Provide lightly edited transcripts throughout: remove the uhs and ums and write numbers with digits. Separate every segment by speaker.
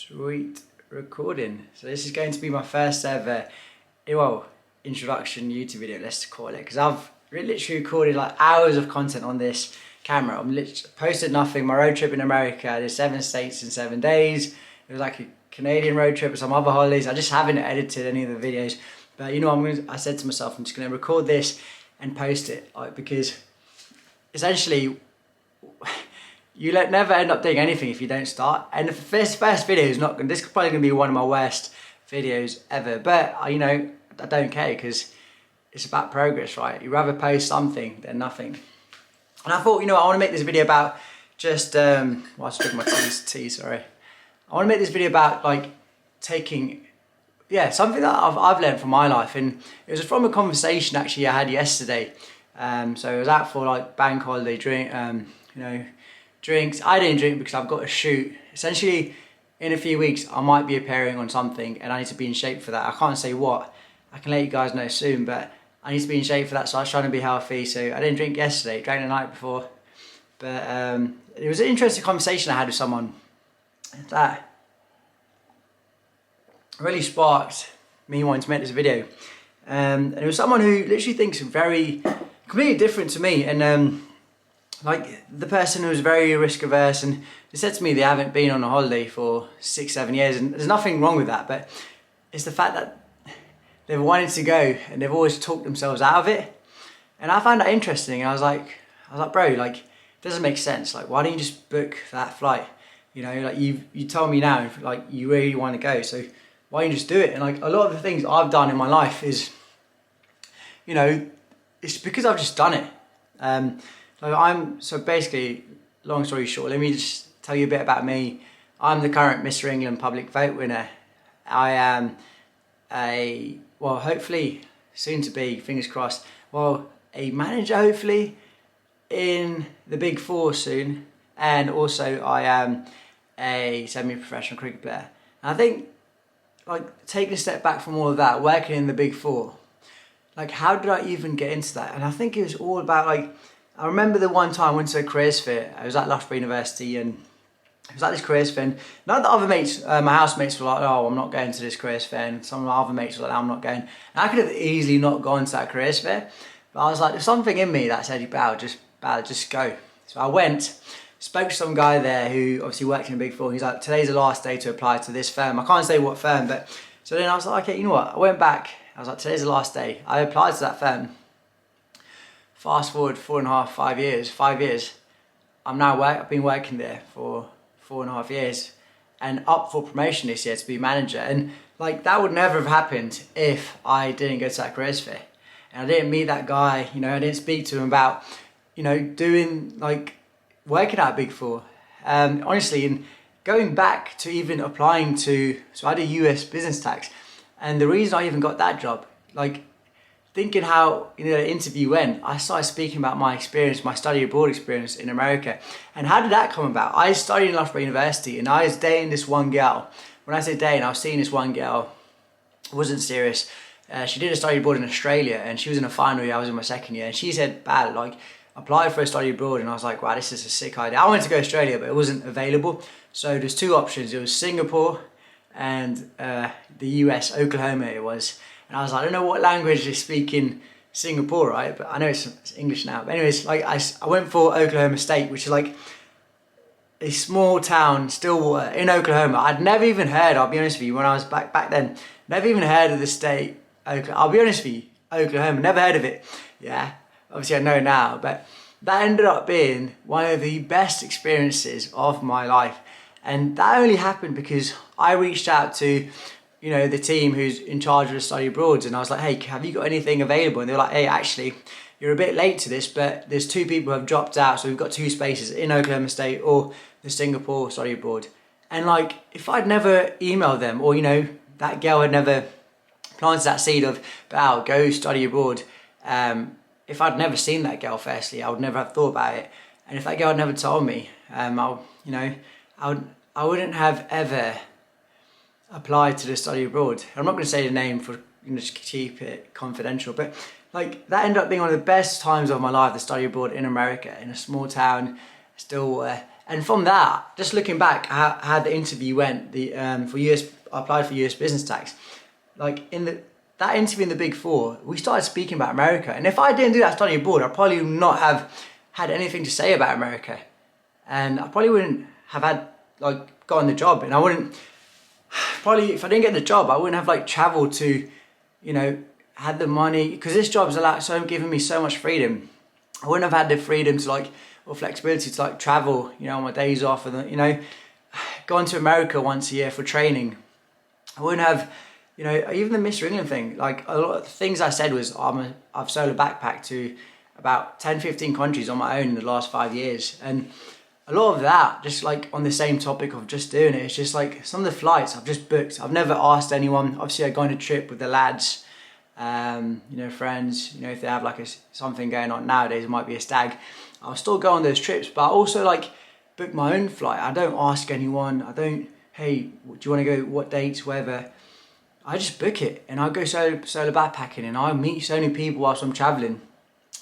Speaker 1: Sweet recording. So this is going to be my first ever, well, introduction YouTube video, let's call it, because I've literally recorded like hours of content on this camera. I'm literally posted nothing. My road trip in America, I did 7 states in 7 days. It was like a Canadian road trip with some other holidays. I just haven't edited any of the videos, but you know, I said to myself, I'm just going to record this and post it, like, because essentially you never end up doing anything if you don't start. And the first video is not going. This is probably going to be one of my worst videos ever. But you know, I don't care because it's about progress, right? You'd rather post something than nothing. And I thought, you know, I want to make this video about just whilst drinking my tea. Sorry. I want to make this video about like taking, something that I've learned from my life, and it was from a conversation actually I had yesterday. So I was out for like bank holiday drink, drinks. I didn't drink because I've got a shoot. Essentially, in a few weeks, I might be appearing on something and I need to be in shape for that. I can't say what. I can let you guys know soon, but I need to be in shape for that, so I was trying to be healthy. So I didn't drink yesterday, drank the night before. But it was an interesting conversation I had with someone that really sparked me wanting to make this video. And it was someone who literally thinks completely different to me. And like the person who was very risk averse, and they said to me they haven't been on a holiday for 6-7 years, and there's nothing wrong with that, but it's the fact that they've wanted to go and they've always talked themselves out of it. And I found that interesting. And I was like, bro, like, it doesn't make sense. Like, why don't you just book that flight? You know, like you told me now, like you really want to go, so why don't you just do it? And like a lot of the things I've done in my life is, you know, it's because I've just done it. So basically, long story short, let me just tell you a bit about me. I'm the current Mr. England public vote winner. I am hopefully soon to be, fingers crossed, a manager hopefully in the Big Four soon. And also I am a semi-professional cricket player. And I think, like, taking a step back from all of that, working in the Big Four, like, how did I even get into that? And I think it was all about, like, I remember the one time I went to a careers fair. I was at Loughborough University, and it was at this careers fair, and none of the other mates, my housemates were like, oh, I'm not going to this careers fair, and some of my other mates were like, I'm not going. And I could have easily not gone to that careers fair, but I was like, there's something in me that said, just go. So I went, spoke to some guy there who obviously worked in the Big Four. He's like, today's the last day to apply to this firm. I can't say what firm, but so then I was like, okay, you know what? I went back. I was like, today's the last day. I applied to that firm. Fast forward 5 years. I've been working there for 4.5 years, and up for promotion this year to be manager. And like, that would never have happened if I didn't go to that careers fair. And I didn't meet that guy, you know, I didn't speak to him about, you know, doing like working at Big Four. Honestly, and going back to even applying to, so I did US business tax. And the reason I even got that job, like thinking how, you know, the interview went, I started speaking about my experience, my study abroad experience in America. And how did that come about? I studied in Loughborough University, and I was dating this one girl. When I say dating, I was seeing this one girl. It wasn't serious. She did a study abroad in Australia, and she was in a final year, I was in my second year. And she said, bad, like, apply for a study abroad. And I was like, wow, this is a sick idea. I wanted to go to Australia, but it wasn't available. So there's two options. It was Singapore and the US, Oklahoma it was. And I was like, I don't know what language they speak in Singapore, right? But I know it's English now. But anyways, like I went for Oklahoma State, which is like a small town, Stillwater, in Oklahoma. I'd never even heard, I'll be honest with you, when I was back then, never even heard of the state. I'll be honest with you, Oklahoma, never heard of it. Yeah, obviously I know now, but that ended up being one of the best experiences of my life. And that only happened because I reached out to, you know, the team who's in charge of the study abroad, and I was like, hey, have you got anything available? And they were like, hey, actually, you're a bit late to this, but there's 2 people who have dropped out, so we've got 2 spaces in Oklahoma State or the Singapore study abroad. And like, if I'd never emailed them, or, you know, that girl had never planted that seed of, wow, go study abroad, if I'd never seen that girl firstly, I would never have thought about it. And if that girl had never told me, I wouldn't have ever applied to the study abroad. I'm not going to say the name for, you know, just keep it confidential, but like, that ended up being one of the best times of my life, the study abroad in America, in a small town, Stillwater. And from that, just looking back, how the interview went, for US, I applied for US business tax. Like that interview in the Big Four, we started speaking about America. And if I didn't do that study abroad, I probably would not have had anything to say about America. And I probably wouldn't have gotten the job. And I wouldn't, probably, if I didn't get the job, I wouldn't have traveled to, had the money, because this job's given me so much freedom. I wouldn't have had the freedom to or flexibility to travel, on my days off, and gone to America once a year for training. I wouldn't have, even the Mr. England thing. Like, a lot of the things I said was I've solo backpacked to about 10, 15 countries on my own in the last 5 years, and a lot of that, just on the same topic of just doing it, it's just some of the flights I've just booked. I've never asked anyone. Obviously, I go on a trip with the lads, friends. If they have something going on nowadays, it might be a stag. I'll still go on those trips, but I also book my own flight. I don't ask anyone. I don't, hey, do you want to go? What dates? Wherever. I just book it, and I go solo backpacking, and I meet so many people whilst I'm traveling.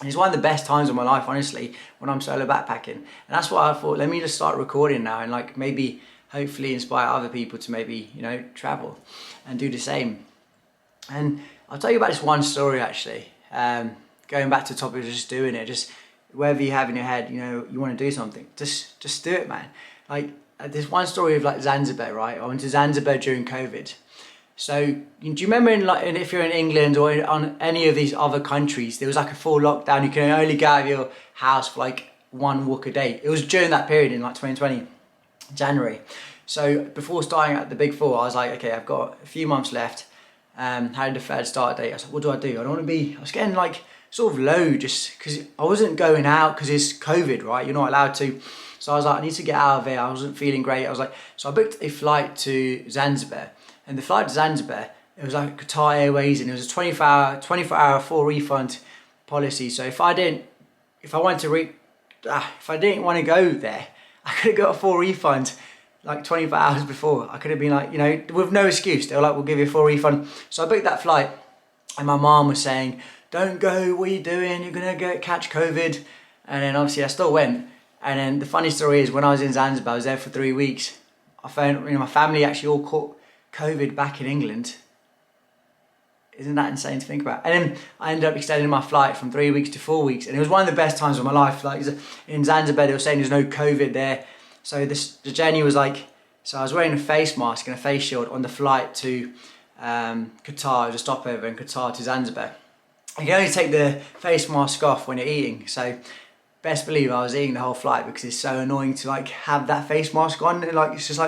Speaker 1: And it's one of the best times of my life, honestly, when I'm solo backpacking. And that's why I thought, let me just start recording now, and maybe hopefully inspire other people to maybe travel and do the same. And I'll tell you about this one story actually. Going back to the topic of just doing it, just wherever you have in your head, you want to do something, just do it, man. There's one story of Zanzibar, right? I went to Zanzibar during COVID. So do you remember if you're in England or on any of these other countries, there was a full lockdown. You can only get out of your house for one walk a day. It was during that period in 2020, January. So before starting at the Big Four, I was like, okay, I've got a few months left. Had a deferred start date. I was like, what do? I don't want to be, I was getting sort of low just because I wasn't going out because it's COVID, right? You're not allowed to. So I was like, I need to get out of here. I wasn't feeling great. I was so I booked a flight to Zanzibar. And the flight to Zanzibar, it was Qatar Airways, and it was a 24-hour full refund policy. So if I didn't want to go there, I could have got a full refund 24 hours before. I could have been with no excuse. They were we'll give you a full refund. So I booked that flight, and my mom was saying, don't go, what are you doing? You're going to catch COVID. And then obviously I still went. And then the funny story is, when I was in Zanzibar, I was there for 3 weeks. I found my family actually all caught COVID back in England. Isn't that insane to think about? And then I ended up extending my flight from 3 weeks to 4 weeks, and it was one of the best times of my life. In Zanzibar, they were saying there's no COVID there, so the journey was so I was wearing a face mask and a face shield on the flight to Qatar. It was a stopover in Qatar to Zanzibar. You can only take the face mask off when you're eating, so best believe I was eating the whole flight because it's so annoying to have that face mask on. It's just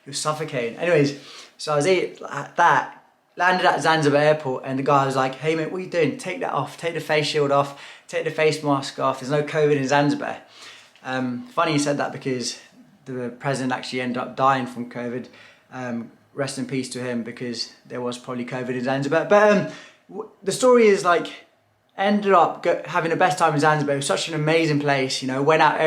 Speaker 1: you're suffocating. Anyways. So I was eating that, landed at Zanzibar airport, and the guy was like, hey mate, what are you doing? Take that off, take the face shield off, take the face mask off, there's no COVID in Zanzibar. Funny you said that because the president actually ended up dying from COVID. Rest in peace to him, because there was probably COVID in Zanzibar. But the story is ended up having the best time in Zanzibar. It was such an amazing place, went out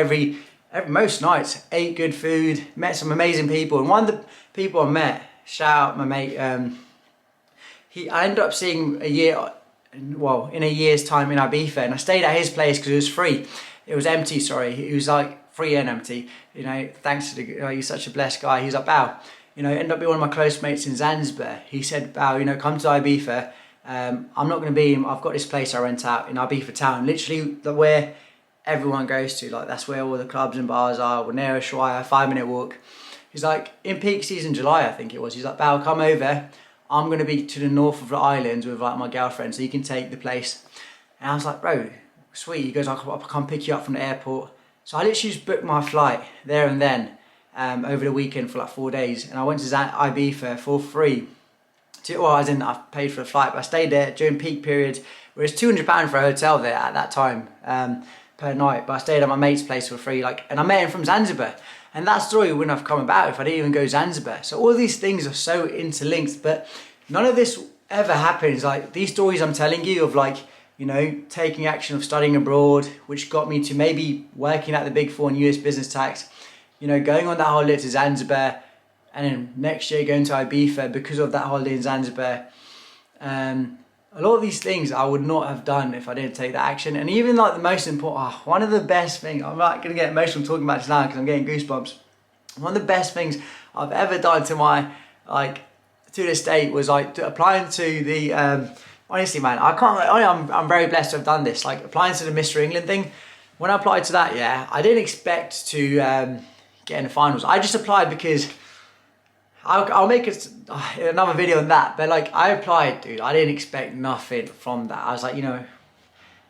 Speaker 1: most nights, ate good food, met some amazing people. And one of the people I met, shout out my mate, I ended up seeing in a year's time in Ibiza, and I stayed at his place because it was free. It was empty, sorry. It was free and empty. Thanks to he's such a blessed guy. He's Bao, ended up being one of my close mates in Zanzibar. He said, Bao, come to Ibiza. I'm not going to be, I've got this place I rent out in Ibiza town, literally where everyone goes to. That's where all the clubs and bars are. We're near Ushuaia, 5-minute walk. He's in peak season July, I think it was. He's Bao, come over. I'm going to be to the north of the islands with my girlfriend, so you can take the place. And I was like, bro, sweet. He goes, I'll come pick you up from the airport. So I literally just booked my flight there and then over the weekend for 4 days. And I went to Ibiza for free. I paid for the flight, but I stayed there during peak periods, where it's £200 for a hotel there at that time per night. But I stayed at my mate's place for free, and I met him from Zanzibar. And that story wouldn't have come about if I didn't even go Zanzibar. So all these things are so interlinked, but none of this ever happens. These stories I'm telling you of taking action, of studying abroad, which got me to maybe working at the Big Four in US business tax, going on that holiday to Zanzibar, and then next year going to Ibiza because of that holiday in Zanzibar. a lot of these things I would not have done if I didn't take that action. And even like the most important, one of the best things, I'm not going to get emotional talking about this now because I'm getting goosebumps. One of the best things I've ever done to my, like, to this date was like applying to the, honestly man, I'm very blessed to have done this, like applying to the Mr. England thing. When I applied to that, yeah, I didn't expect to get in the finals. I just applied because I'll make another video on that, but like I applied, dude, I didn't expect nothing from that. I was like, you know,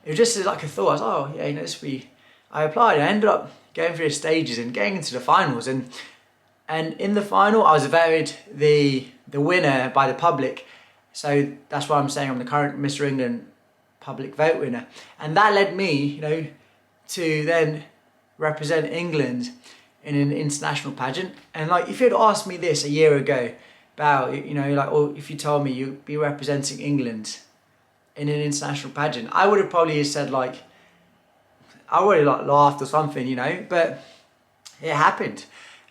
Speaker 1: it was just like a thought. I was like, oh yeah, you know, I applied and I ended up going through the stages and getting into the finals, and in the final I was voted the winner by the public. So that's why I'm saying I'm the current Mr. England public vote winner, and that led me, you know, to then represent England in an international pageant. And like, if you'd asked me this a year ago about, you know, like, or if you told me you'd be representing England in an international pageant, I would have probably said like, I would have like laughed or something, you know, but it happened.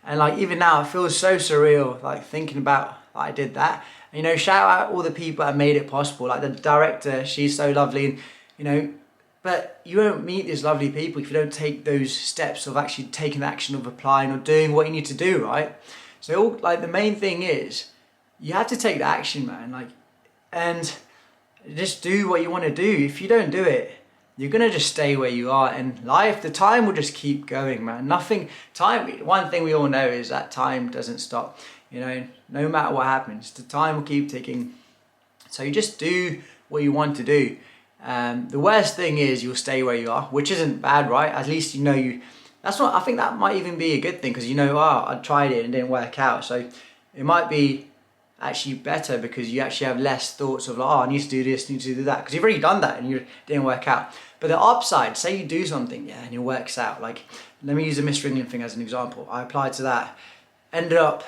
Speaker 1: And like, even now it feels so surreal, like thinking about I did that. And, you know, shout out all the people that made it possible, like the director, she's so lovely, and you know, but you won't meet these lovely people if you don't take those steps of actually taking the action of applying or doing what you need to do, right? So like the main thing is you have to take the action, man, like, and just do what you want to do. If you don't do it, you're gonna just stay where you are, and life, the time will just keep going, man. One thing we all know is that time doesn't stop, you know, no matter what happens, the time will keep ticking. So you just do what you want to do. The worst thing is you'll stay where you are, which isn't bad, right? At least you know I think that might even be a good thing, because you know, I tried it and it didn't work out. So it might be actually better because you actually have less thoughts of like, oh, I need to do this, need to do that, because you've already done that and it didn't work out. But the upside, say you do something, yeah, and it works out. Like, let me use the Mr. England thing as an example. I applied to that, ended up,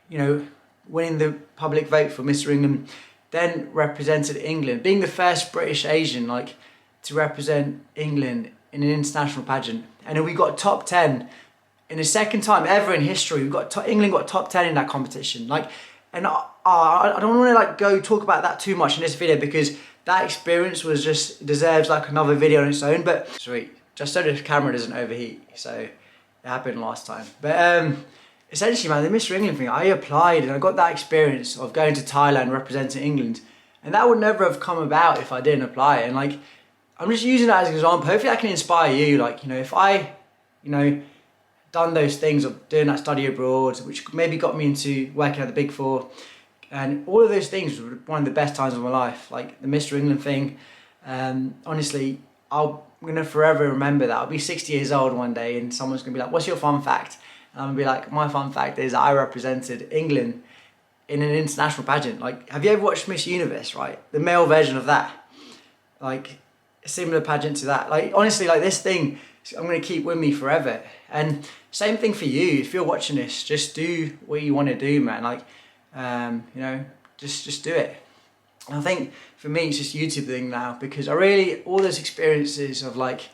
Speaker 1: you know, winning the public vote for Mr. England, then represented England, being the first British Asian like to represent England in an international pageant. And then we got top 10 in the second time ever in history. England got top 10 in that competition. Like, and I don't want to like go talk about that too much in this video, because that experience was just deserves like another video on its own. But sweet, just so the camera doesn't overheat. So it happened last time. But essentially, man, the Mr. England thing, I applied and I got that experience of going to Thailand representing England, and that would never have come about if I didn't apply. And like, I'm just using that as an example. Hopefully I can inspire you. Like, you know, if I, you know, done those things of doing that study abroad, which maybe got me into working at the Big Four, and all of those things were one of the best times of my life. Like the Mr. England thing, honestly, I'm going to forever remember that. I'll be 60 years old one day and someone's going to be like, what's your fun fact? And I'm going to be like, my fun fact is I represented England in an international pageant. Like, have you ever watched Miss Universe, right? The male version of that. Like, a similar pageant to that. Like, honestly, like this thing, I'm going to keep with me forever. And same thing for you. If you're watching this, just do what you want to do, man. Like, you know, just do it. And I think for me, it's just YouTube thing now, because all those experiences of like,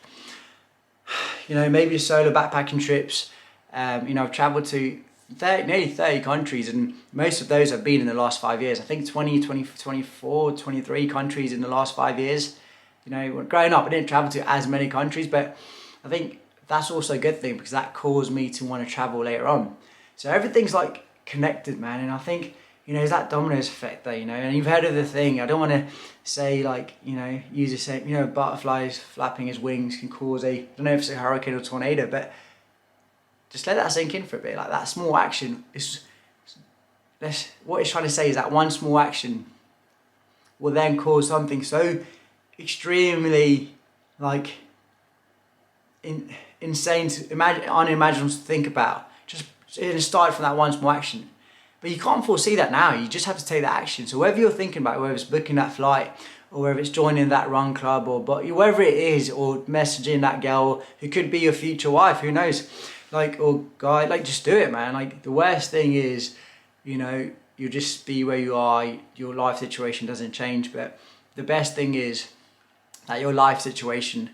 Speaker 1: you know, maybe solo backpacking trips, you know, I've traveled to nearly 30 countries, and most of those have been in the last 5 years. I think 24, 23 countries in the last 5 years. You know, growing up, I didn't travel to as many countries, but I think that's also a good thing, because that caused me to want to travel later on. So everything's like connected, man. And I think, you know, there's that dominoes effect there, you know, and you've heard of the thing. I don't want to say like, you know, use the same, you know, butterflies flapping his wings can cause I don't know if it's a hurricane or tornado, but just let that sink in for a bit. Like, that small action what it's trying to say is that one small action will then cause something so extremely like insane to imagine, unimaginable to think about. Just it started from that one small action. But you can't foresee that now. You just have to take that action. So whether you're thinking about, whether it's booking that flight, or whether it's joining that run club, or whatever it is, or messaging that girl who could be your future wife, who knows, like, or guy, like, just do it, man. Like, the worst thing is, you know, you just be where you are. Your life situation doesn't change. But the best thing is that your life situation,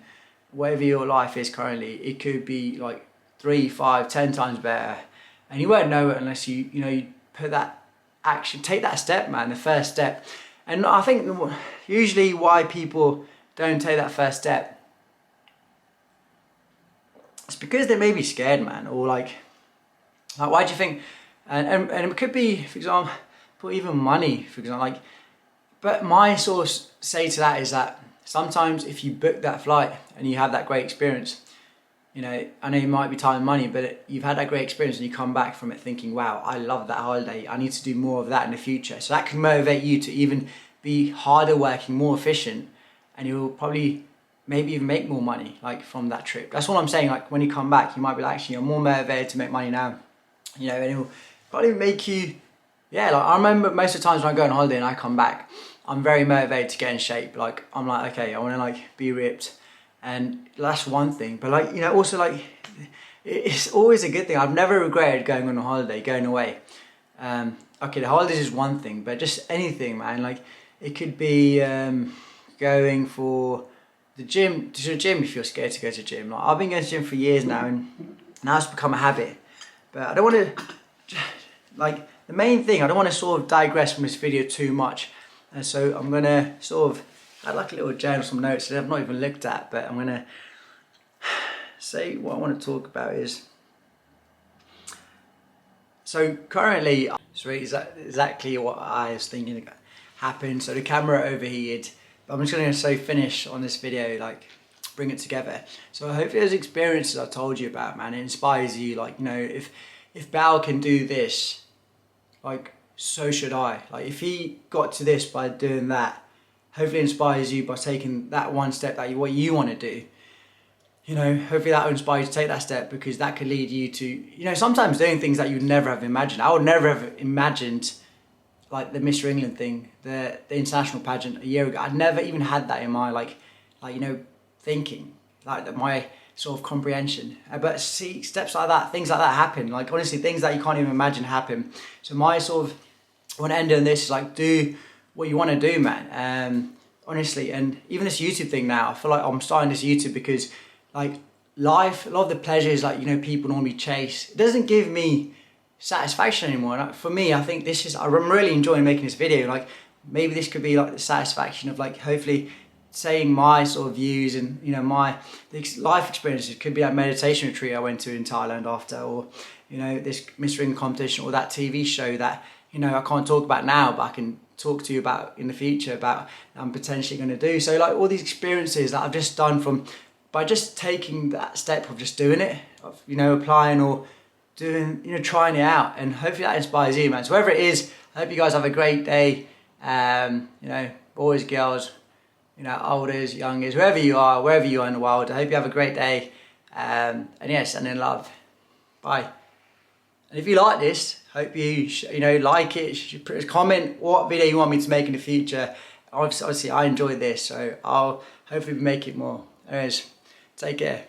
Speaker 1: whatever your life is currently, it could be like 3, 5, 10 times better, and you won't know it unless you put that action, take that step, man, the first step. And I think usually why people don't take that first step, it's because they may be scared, man, or like why do you think, and it could be, for example, even money, for example, like, but my sort of say to that is that sometimes if you book that flight and you have that great experience, you know, I know you might be time and money, but you've had that great experience and you come back from it thinking, wow, I love that holiday, I need to do more of that in the future. So that can motivate you to even be harder working, more efficient, and you'll probably maybe even make more money like from that trip. That's what I'm saying. Like when you come back, you might be like, actually, I'm more motivated to make money now, you know, and it'll probably make you, yeah, like I remember most of the times when I go on holiday and I come back, I'm very motivated to get in shape. Like I'm like, okay, I want to like be ripped, and that's one thing. But like, you know, also like it's always a good thing. I've never regretted going on a holiday, going away. Okay, the holidays is one thing, but just anything, man. Like it could be going for the gym, to the gym if you're scared to go to the gym. Like I've been going to the gym for years now, and now it's become a habit. But I don't want to, like the main thing, I don't want to sort of digress from this video too much. And so I'm going to sort of, I had like a little journal, some notes that I've not even looked at, but I'm going to say what I want to talk about is, so currently, so exactly what I was thinking happened. So the camera overheated, but I'm just going to finish on this video, like bring it together. So hopefully those experiences I told you about, man, it inspires you. Like, you know, if Bal can do this, like so should I. Like if he got to this by doing that, hopefully it inspires you by taking that one step that what you want to do. You know, hopefully that will inspire you to take that step, because that could lead you to, you know, sometimes doing things that you'd never have imagined. I would never have imagined like the Mr. England thing, the international pageant a year ago. I'd never even had that in my like you know, thinking, like my sort of comprehension. But see, steps like that, things like that happen. Like honestly, things that you can't even imagine happen. So my sort of, want to end on this is like, do what you want to do, man. Honestly, and even this YouTube thing now, I feel like I'm starting this YouTube because like life, a lot of the pleasures like, you know, people normally chase, it doesn't give me satisfaction anymore. And for me, I think this is, I'm really enjoying making this video. Like maybe this could be like the satisfaction of like hopefully saying my sort of views and, you know, my life experiences. It could be that meditation retreat I went to in Thailand after, or, you know, this Mr. England competition, or that TV show that, you know, I can't talk about now, but I can talk to you about in the future about I'm potentially going to do. So like all these experiences that I've just done from, by just taking that step of just doing it, of, you know, applying or doing, you know, trying it out, and hopefully that inspires you, man. So wherever it is, I hope you guys have a great day. You know, boys, girls, you know, olders, youngers, wherever you are in the world, I hope you have a great day. And yes, and in love. Bye. And if you like this, hope you know, like it, comment what video you want me to make in the future. Obviously I enjoyed this, so I'll hopefully make it more. Anyways, take care.